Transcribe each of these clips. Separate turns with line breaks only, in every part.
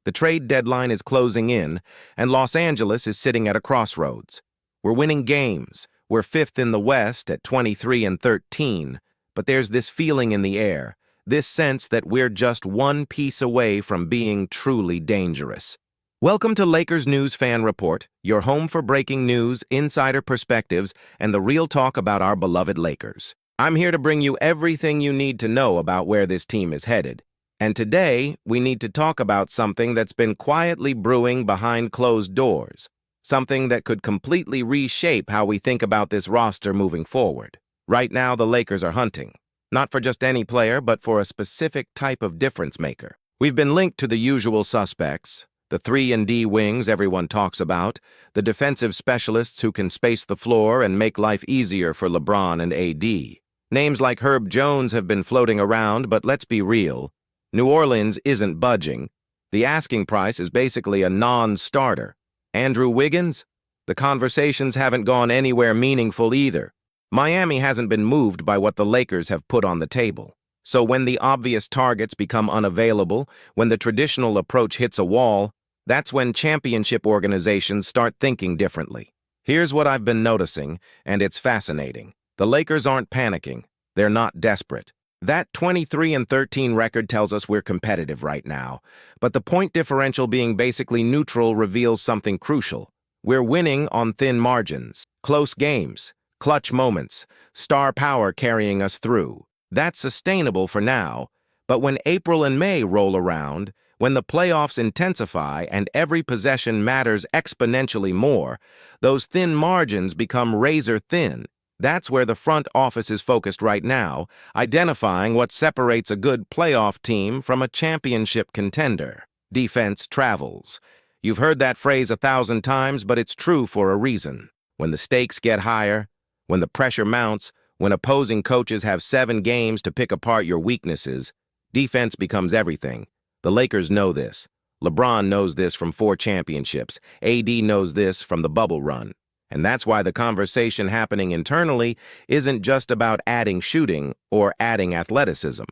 The trade deadline is closing in, and Los Angeles is sitting at a crossroads. We're winning games. We're fifth in the West at 23-13, but there's this feeling in the air, this sense that we're just one piece away from being truly dangerous. Welcome to Lakers News Fan Report, your home for breaking news, insider perspectives, and the real talk about our beloved Lakers. I'm here to bring you everything you need to know about where this team is headed. And today, we need to talk about something that's been quietly brewing behind closed doors, something that could completely reshape how we think about this roster moving forward. Right now, the Lakers are hunting, not for just any player, but for a specific type of difference maker. We've been linked to the usual suspects, the 3-and-D wings everyone talks about, the defensive specialists who can space the floor and make life easier for LeBron and AD. Names like Herb Jones have been floating around, but let's be real. New Orleans isn't budging. The asking price is basically a non-starter. Andrew Wiggins? The conversations haven't gone anywhere meaningful either. Miami hasn't been moved by what the Lakers have put on the table. So when the obvious targets become unavailable, when the traditional approach hits a wall, that's when championship organizations start thinking differently. Here's what I've been noticing, and it's fascinating. The Lakers aren't panicking. They're not desperate. That 23-13 record tells us we're competitive right now, but the point differential being basically neutral reveals something crucial. We're winning on thin margins, close games, clutch moments, star power carrying us through. That's sustainable for now, but when April and May roll around, when the playoffs intensify and every possession matters exponentially more, those thin margins become razor thin. That's where the front office is focused right now, identifying what separates a good playoff team from a championship contender. Defense travels. You've heard that phrase 1,000 times, but it's true for a reason. When the stakes get higher, when the pressure mounts, when opposing coaches have 7 games to pick apart your weaknesses, defense becomes everything. The Lakers know this. LeBron knows this from 4 championships. AD knows this from the bubble run. And that's why the conversation happening internally isn't just about adding shooting or adding athleticism.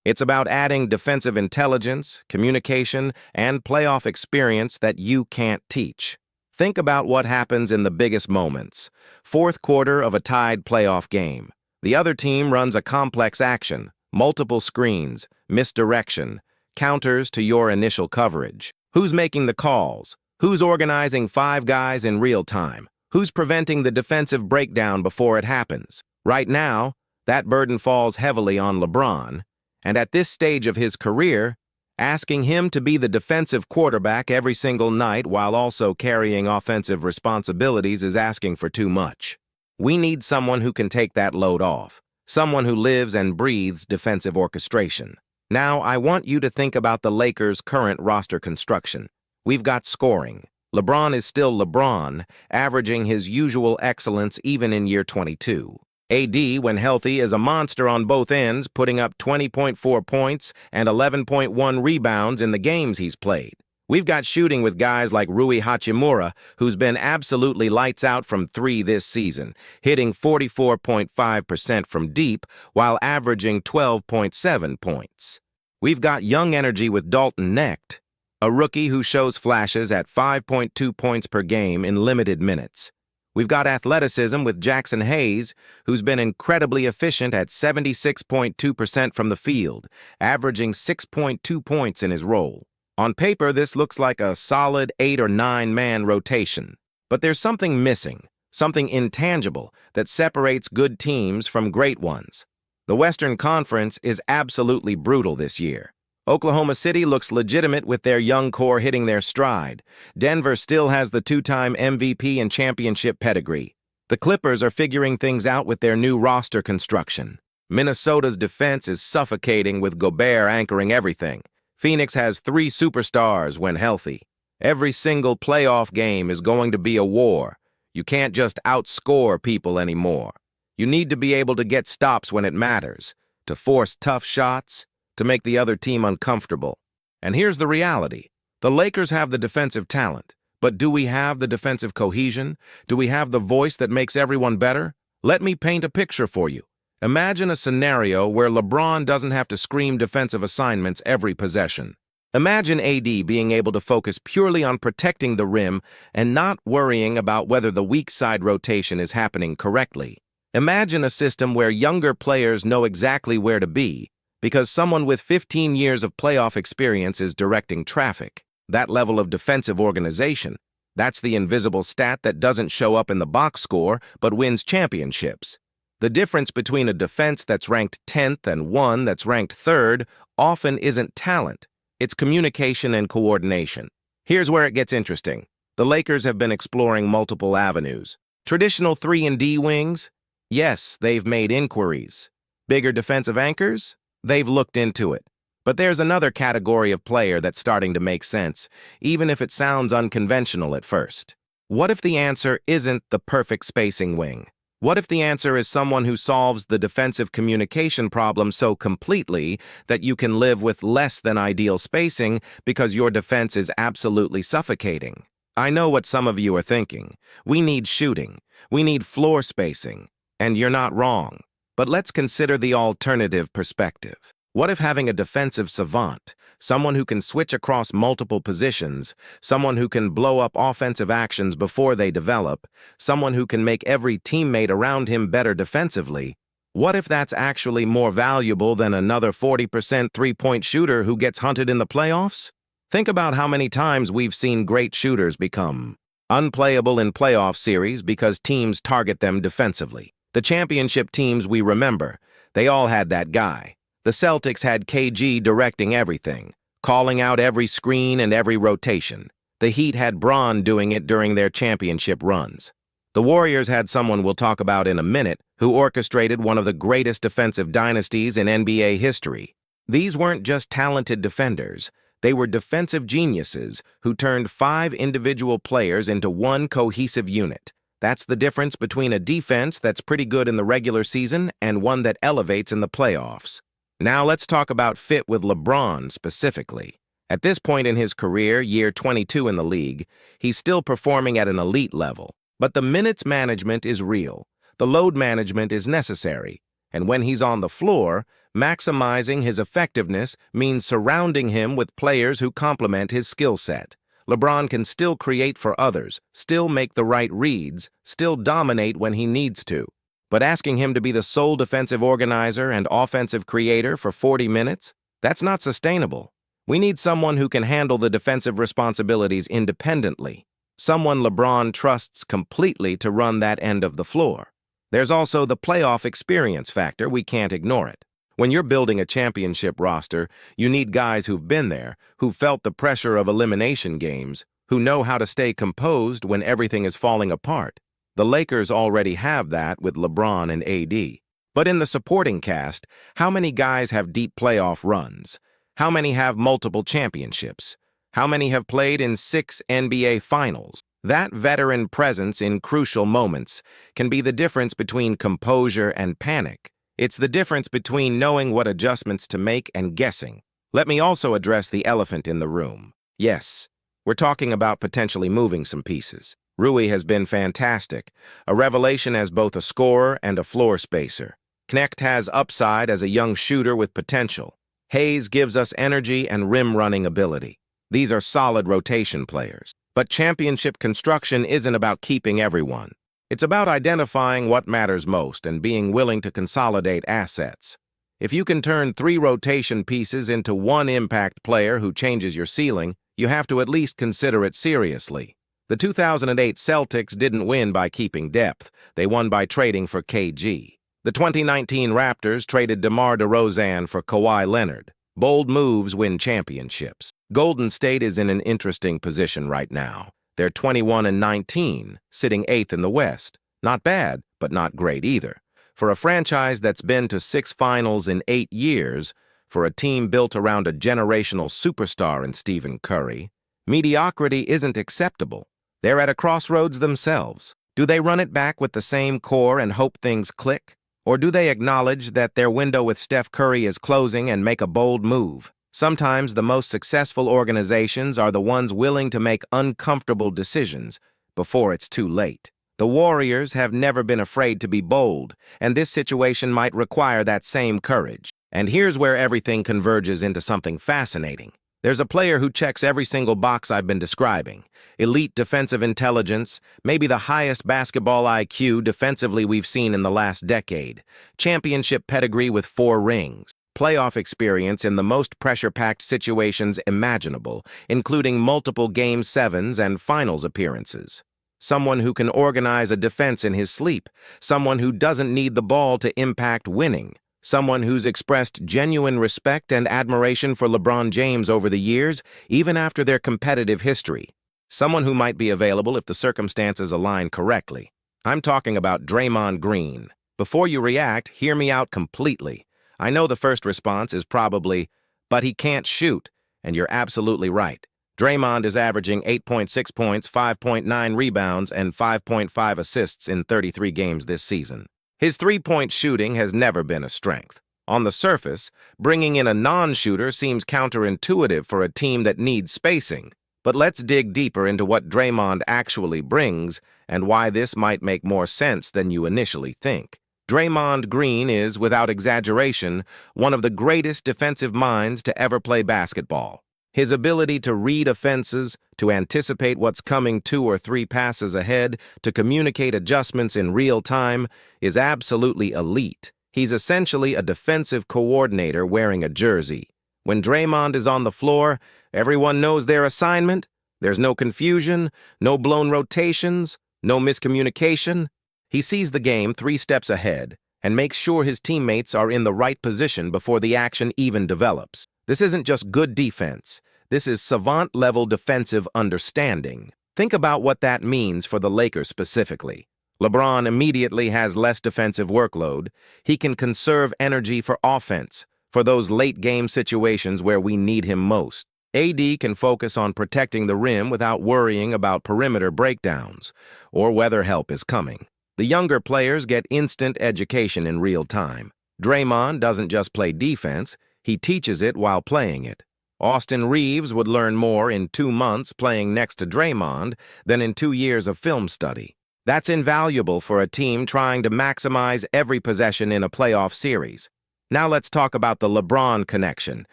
It's about adding defensive intelligence, communication, and playoff experience that you can't teach. Think about what happens in the biggest moments. Fourth quarter of a tied playoff game. The other team runs a complex action, multiple screens, misdirection, counters to your initial coverage. Who's making the calls? Who's organizing 5 guys in real time? Who's preventing the defensive breakdown before it happens? Right now, that burden falls heavily on LeBron, and at this stage of his career, asking him to be the defensive quarterback every single night while also carrying offensive responsibilities is asking for too much. We need someone who can take that load off, someone who lives and breathes defensive orchestration. Now, I want you to think about the Lakers' current roster construction. We've got scoring. LeBron is still LeBron, averaging his usual excellence even in year 22. AD, when healthy, is a monster on both ends, putting up 20.4 points and 11.1 rebounds in the games he's played. We've got shooting with guys like Rui Hachimura, who's been absolutely lights out from 3 this season, hitting 44.5% from deep while averaging 12.7 points. We've got young energy with Dalton Knecht, a rookie who shows flashes at 5.2 points per game in limited minutes. We've got athleticism with Jackson Hayes, who's been incredibly efficient at 76.2% from the field, averaging 6.2 points in his role. On paper, this looks like a solid 8 or 9-man rotation. But there's something missing, something intangible that separates good teams from great ones. The Western Conference is absolutely brutal this year. Oklahoma City looks legitimate with their young core hitting their stride. Denver still has the 2-time MVP and championship pedigree. The Clippers are figuring things out with their new roster construction. Minnesota's defense is suffocating with Gobert anchoring everything. Phoenix has 3 superstars when healthy. Every single playoff game is going to be a war. You can't just outscore people anymore. You need to be able to get stops when it matters, to force tough shots, to make the other team uncomfortable. And here's the reality. The Lakers have the defensive talent, but do we have the defensive cohesion? Do we have the voice that makes everyone better? Let me paint a picture for you. Imagine a scenario where LeBron doesn't have to scream defensive assignments every possession. Imagine AD being able to focus purely on protecting the rim and not worrying about whether the weak side rotation is happening correctly. Imagine a system where younger players know exactly where to be because someone with 15 years of playoff experience is directing traffic. That level of defensive organization, that's the invisible stat that doesn't show up in the box score but wins championships. The difference between a defense that's ranked 10th and one that's ranked 3rd often isn't talent. It's communication and coordination. Here's where it gets interesting. The Lakers have been exploring multiple avenues. Traditional 3-and-D wings? Yes, they've made inquiries. Bigger defensive anchors? They've looked into it. But there's another category of player that's starting to make sense, even if it sounds unconventional at first. What if the answer isn't the perfect spacing wing? What if the answer is someone who solves the defensive communication problem so completely that you can live with less than ideal spacing because your defense is absolutely suffocating? I know what some of you are thinking. We need shooting. We need floor spacing. And you're not wrong. But let's consider the alternative perspective. What if having a defensive savant, someone who can switch across multiple positions, someone who can blow up offensive actions before they develop, someone who can make every teammate around him better defensively, what if that's actually more valuable than another 40% three-point shooter who gets hunted in the playoffs? Think about how many times we've seen great shooters become unplayable in playoff series because teams target them defensively. The championship teams we remember, they all had that guy. The Celtics had KG directing everything, calling out every screen and every rotation. The Heat had Braun doing it during their championship runs. The Warriors had someone we'll talk about in a minute who orchestrated one of the greatest defensive dynasties in NBA history. These weren't just talented defenders. They were defensive geniuses who turned 5 individual players into one cohesive unit. That's the difference between a defense that's pretty good in the regular season and one that elevates in the playoffs. Now let's talk about fit with LeBron specifically. At this point in his career, year 22 in the league, he's still performing at an elite level. But the minutes management is real. The load management is necessary. And when he's on the floor, maximizing his effectiveness means surrounding him with players who complement his skill set. LeBron can still create for others, still make the right reads, still dominate when he needs to. But asking him to be the sole defensive organizer and offensive creator for 40 minutes? That's not sustainable. We need someone who can handle the defensive responsibilities independently. Someone LeBron trusts completely to run that end of the floor. There's also the playoff experience factor. We can't ignore it. When you're building a championship roster, you need guys who've been there, who've felt the pressure of elimination games, who know how to stay composed when everything is falling apart. The Lakers already have that with LeBron and AD. But in the supporting cast, how many guys have deep playoff runs? How many have multiple championships? How many have played in 6 NBA finals? That veteran presence in crucial moments can be the difference between composure and panic. It's the difference between knowing what adjustments to make and guessing. Let me also address the elephant in the room. Yes, we're talking about potentially moving some pieces. Rui has been fantastic, a revelation as both a scorer and a floor spacer. Knecht has upside as a young shooter with potential. Hayes gives us energy and rim-running ability. These are solid rotation players. But championship construction isn't about keeping everyone. It's about identifying what matters most and being willing to consolidate assets. If you can turn 3 rotation pieces into one impact player who changes your ceiling, you have to at least consider it seriously. The 2008 Celtics didn't win by keeping depth. They won by trading for KG. The 2019 Raptors traded DeMar DeRozan for Kawhi Leonard. Bold moves win championships. Golden State is in an interesting position right now. They're 21-19, sitting 8th in the West. Not bad, but not great either. For a franchise that's been to 6 finals in 8 years, for a team built around a generational superstar in Stephen Curry, mediocrity isn't acceptable. They're at a crossroads themselves. Do they run it back with the same core and hope things click? Or do they acknowledge that their window with Steph Curry is closing and make a bold move? Sometimes the most successful organizations are the ones willing to make uncomfortable decisions before it's too late. The Warriors have never been afraid to be bold, and this situation might require that same courage. And here's where everything converges into something fascinating. There's a player who checks every single box I've been describing. Elite defensive intelligence, maybe the highest basketball IQ defensively we've seen in the last decade. Championship pedigree with 4 rings. Playoff experience in the most pressure-packed situations imaginable, including multiple Game 7s and finals appearances. Someone who can organize a defense in his sleep. Someone who doesn't need the ball to impact winning. Someone who's expressed genuine respect and admiration for LeBron James over the years, even after their competitive history. Someone who might be available if the circumstances align correctly. I'm talking about Draymond Green. Before you react, hear me out completely. I know the first response is probably, but he can't shoot, and you're absolutely right. Draymond is averaging 8.6 points, 5.9 rebounds, and 5.5 assists in 33 games this season. His three-point shooting has never been a strength. On the surface, bringing in a non-shooter seems counterintuitive for a team that needs spacing. But let's dig deeper into what Draymond actually brings and why this might make more sense than you initially think. Draymond Green is, without exaggeration, one of the greatest defensive minds to ever play basketball. His ability to read offenses, to anticipate what's coming 2 or 3 passes ahead, to communicate adjustments in real time, is absolutely elite. He's essentially a defensive coordinator wearing a jersey. When Draymond is on the floor, everyone knows their assignment. There's no confusion, no blown rotations, no miscommunication. He sees the game 3 steps ahead and makes sure his teammates are in the right position before the action even develops. This isn't just good defense. This is savant-level defensive understanding. Think about what that means for the Lakers specifically. LeBron immediately has less defensive workload. He can conserve energy for offense, for those late-game situations where we need him most. AD can focus on protecting the rim without worrying about perimeter breakdowns or whether help is coming. The younger players get instant education in real time. Draymond doesn't just play defense, he teaches it while playing it. Austin Reeves would learn more in 2 months playing next to Draymond than in 2 years of film study. That's invaluable for a team trying to maximize every possession in a playoff series. Now let's talk about the LeBron connection,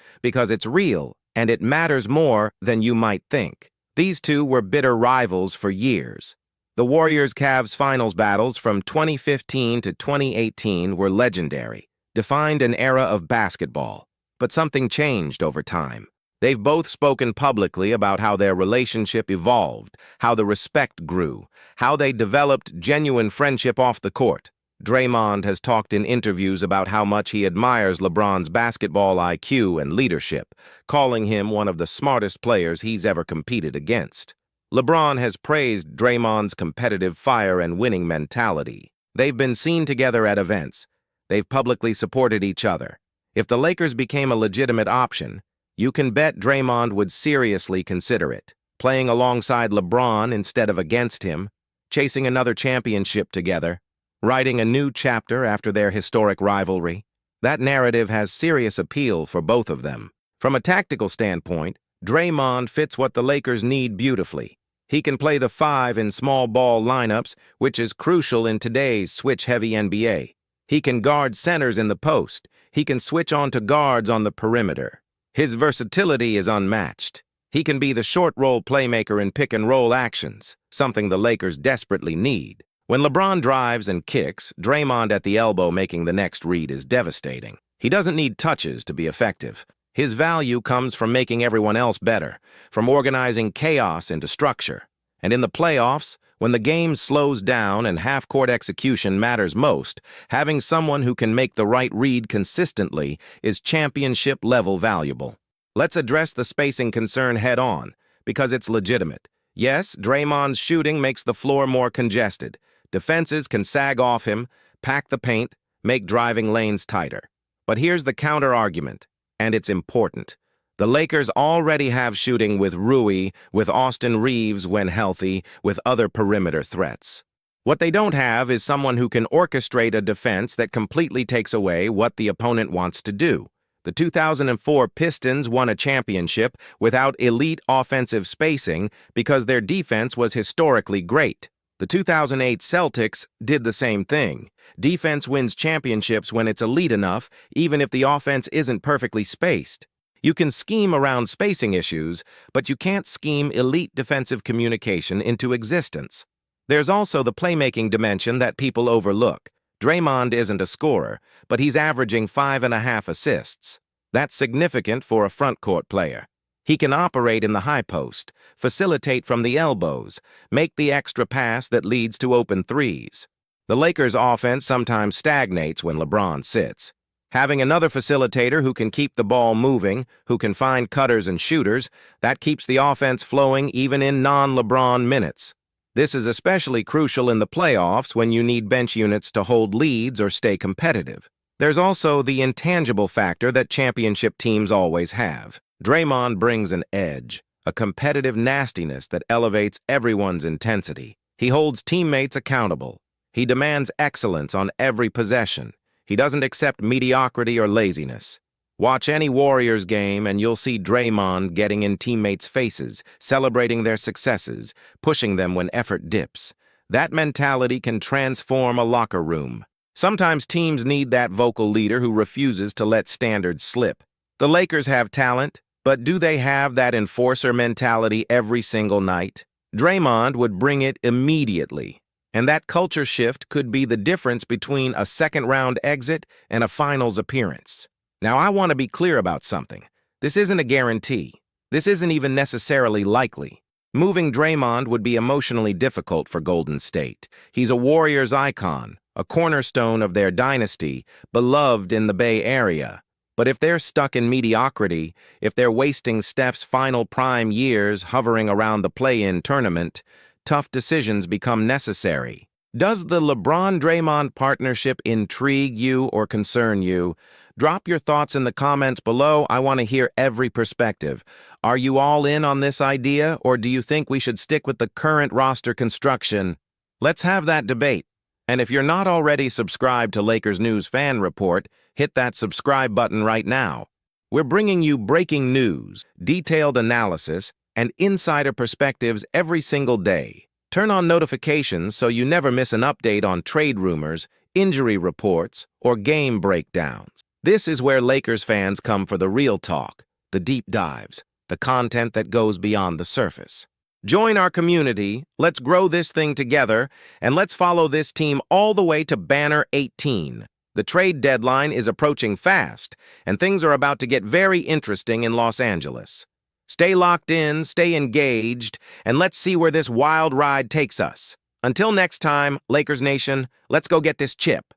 because it's real and it matters more than you might think. These two were bitter rivals for years. The Warriors-Cavs finals battles from 2015 to 2018 were legendary, defined an era of basketball. But something changed over time. They've both spoken publicly about how their relationship evolved, how the respect grew, how they developed genuine friendship off the court. Draymond has talked in interviews about how much he admires LeBron's basketball IQ and leadership, calling him one of the smartest players he's ever competed against. LeBron has praised Draymond's competitive fire and winning mentality. They've been seen together at events. They've publicly supported each other. If the Lakers became a legitimate option, you can bet Draymond would seriously consider it. Playing alongside LeBron instead of against him, chasing another championship together, writing a new chapter after their historic rivalry. That narrative has serious appeal for both of them. From a tactical standpoint, Draymond fits what the Lakers need beautifully. He can play the 5 in small ball lineups, which is crucial in today's switch-heavy NBA. He can guard centers in the post. He can switch on to guards on the perimeter. His versatility is unmatched. He can be the short-roll playmaker in pick-and-roll actions, something the Lakers desperately need. When LeBron drives and kicks, Draymond at the elbow making the next read is devastating. He doesn't need touches to be effective. His value comes from making everyone else better, from organizing chaos into structure. And in the playoffs, when the game slows down and half-court execution matters most, having someone who can make the right read consistently is championship-level valuable. Let's address the spacing concern head-on, because it's legitimate. Yes, Draymond's shooting makes the floor more congested. Defenses can sag off him, pack the paint, make driving lanes tighter. But here's the counter-argument, and it's important. The Lakers already have shooting with Rui, with Austin Reeves when healthy, with other perimeter threats. What they don't have is someone who can orchestrate a defense that completely takes away what the opponent wants to do. The 2004 Pistons won a championship without elite offensive spacing because their defense was historically great. The 2008 Celtics did the same thing. Defense wins championships when it's elite enough, even if the offense isn't perfectly spaced. You can scheme around spacing issues, but you can't scheme elite defensive communication into existence. There's also the playmaking dimension that people overlook. Draymond isn't a scorer, but he's averaging 5.5 assists. That's significant for a front-court player. He can operate in the high post, facilitate from the elbows, make the extra pass that leads to open threes. The Lakers' offense sometimes stagnates when LeBron sits. Having another facilitator who can keep the ball moving, who can find cutters and shooters, that keeps the offense flowing even in non-LeBron minutes. This is especially crucial in the playoffs when you need bench units to hold leads or stay competitive. There's also the intangible factor that championship teams always have. Draymond brings an edge, a competitive nastiness that elevates everyone's intensity. He holds teammates accountable. He demands excellence on every possession. He doesn't accept mediocrity or laziness. Watch any Warriors game and you'll see Draymond getting in teammates' faces, celebrating their successes, pushing them when effort dips. That mentality can transform a locker room. Sometimes teams need that vocal leader who refuses to let standards slip. The Lakers have talent, but do they have that enforcer mentality every single night? Draymond would bring it immediately. And that culture shift could be the difference between a second-round exit and a finals appearance. Now, I want to be clear about something. This isn't a guarantee. This isn't even necessarily likely. Moving Draymond would be emotionally difficult for Golden State. He's a Warriors icon, a cornerstone of their dynasty, beloved in the Bay Area. But if they're stuck in mediocrity, if they're wasting Steph's final prime years hovering around the play-in tournament, tough decisions become necessary. Does the LeBron-Draymond partnership intrigue you or concern you? Drop your thoughts in the comments below. I want to hear every perspective. Are you all in on this idea, or do you think we should stick with the current roster construction? Let's have that debate. And if you're not already subscribed to Lakers News Fan Report, hit that subscribe button right now. We're bringing you breaking news, detailed analysis, and insider perspectives every single day. Turn on notifications so you never miss an update on trade rumors, injury reports, or game breakdowns. This is where Lakers fans come for the real talk, the deep dives, the content that goes beyond the surface. Join our community, let's grow this thing together, and let's follow this team all the way to Banner 18. The trade deadline is approaching fast, and things are about to get very interesting in Los Angeles. Stay locked in, stay engaged, and let's see where this wild ride takes us. Until next time, Lakers Nation, let's go get this chip.